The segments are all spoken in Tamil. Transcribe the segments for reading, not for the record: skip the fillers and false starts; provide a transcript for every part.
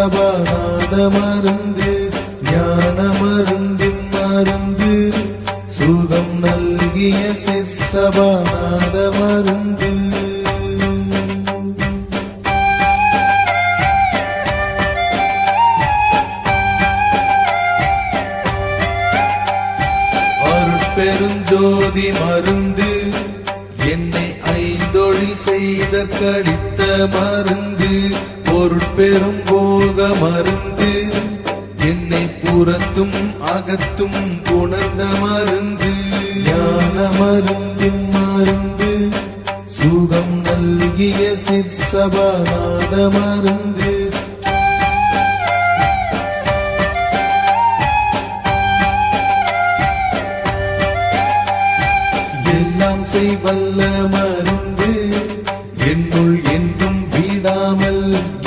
சபாநாத மருந்து ஞான மருந்தின் மருந்து சுகம் நல்கிய சிற்சபாநாத மருந்து. அருட்பெருஞ்சோதி மருந்து என்னை ஐந்தொழில் செய்தற்கடித்த மருந்து பொருட்பெரும் போக மருந்து என்னை புறத்தும் அகத்தும் புணர்ந்த மருந்து ஞான மருந்தின் மருந்து சுகம் நல்கிய சிற்சபாநாத மருந்து. எல்லாம் செய்வல்ல மருந்து என்னுள் என்றும் விடாமல்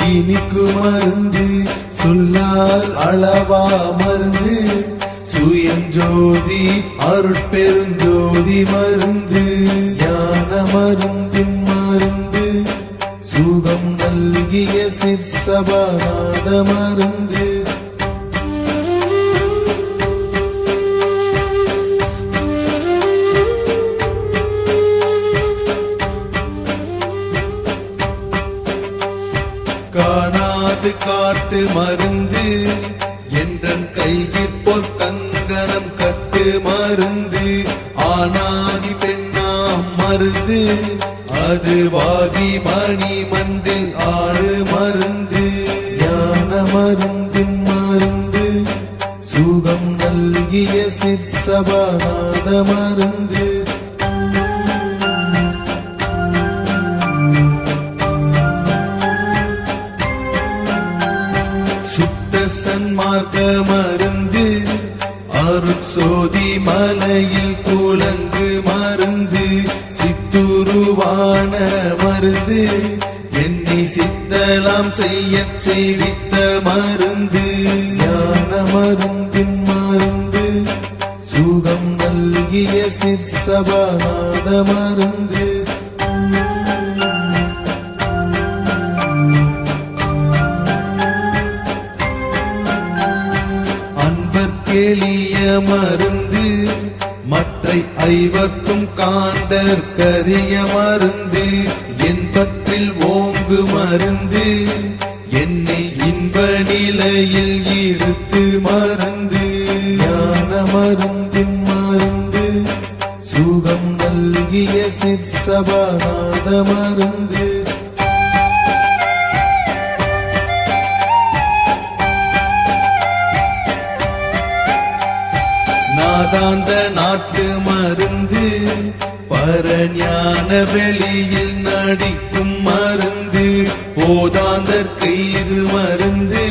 இனிக்கு மருந்து சொல்லால் அளவா மருந்து சுயஞ்சோதி அருட்பெருஞ்சோதி மருந்து ஞான மருந்தின் மருந்து சுகம் நல்கிய சிற்சபாநாத மருந்து. காணாது காட்டு மருந்து என்றன் கையில் பொற்கங்கணம் கட்டு மருந்து ஆனாதி பெண்ணாம் மருந்து அது வாகி மணி மன்றில் ஆடு மருந்து ஞான மருந்தின் மருந்து சுகம் நல்கிய சிற்சபாநாத மருந்து. சன்மார்க்க மருந்து அருட்சோதி மலையில் துலங்கு மருந்து சித்துருவான மருந்து என்னை சித்தலாம் செய்ய செய்வித்த மருந்து ஞான மருந்தின் மருந்து சுகம் நல்கிய சிற்சபாநாத மருந்து. எளிய மருந்து மற்றை ஐவர்க்கும் காண்டற்கரிய மருந்து என் பற்றில் ஓங்கு மருந்து என்னை இன்ப நிலையில் இருத்து மருந்து ஞான மருந்தின் மருந்து சுகம் நல்கிய சிற்சபாநாத மருந்து. நாதாந்த நாட்டு மருந்து பரஞான வெளியில் நடிக்கும் மருந்து போதாந்தற் கயிறு மருந்து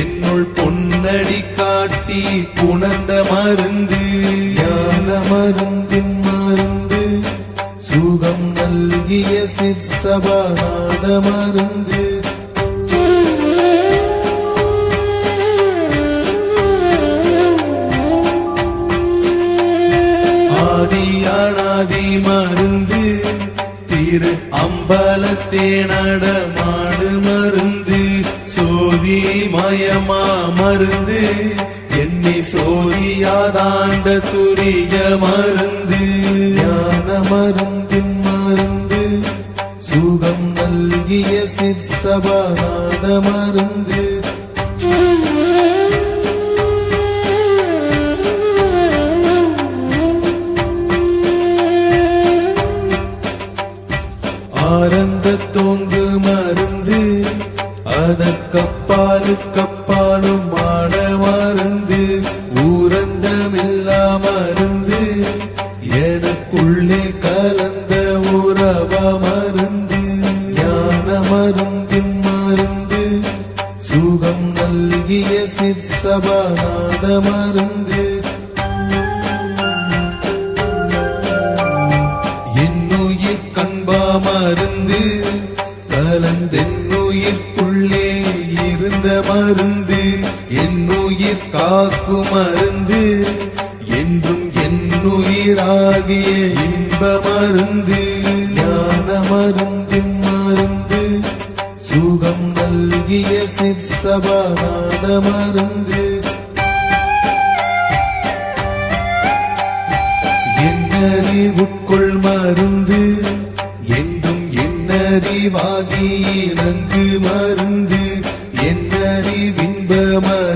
என்னுள் பொன்னடி காட்டி புணர்ந்த மருந்து ஞான மருந்தின் மருந்து சுகம் நல்கிய சிற்சபாநாத மருந்து. ஆதியானாதி மருந்து திரு அம்பலத்தே நடமாடு மருந்து சோதி மயமா மருந்து என்னை சோதியாதாண்ட துரிய மருந்து ஞான மருந்தின் மருந்து சுகம் நல்கிய சிற்சபாநாத மருந்து. ஆரந்த தோங்கு மருந்து அதற்கப்பாலும் ஆட மருந்து ஊரந்தமில்லா மருந்து எனக்குள்ளே கலந்த உறவ மருந்து ஞான மருந்தின் மருந்து சுகம் நல்கிய சிற்சபாநாத மருந்து. மருந்து கலந்தென்னுயிர்க்குள்ளே இருந்த மருந்து என்னுயிர் காக்கும் மருந்து என்றும் என்னுயிராகிய இன்ப மருந்து ஞான மருந்தின் மருந்து சுகம் நல்கிய ஆகிய சிற்சபாநாத மருந்து என்னறிவுட்கொள் மருந்து என்றும் என்னறிவாகி இணங்கு மருந்து என்னறிவின்ப மருந்து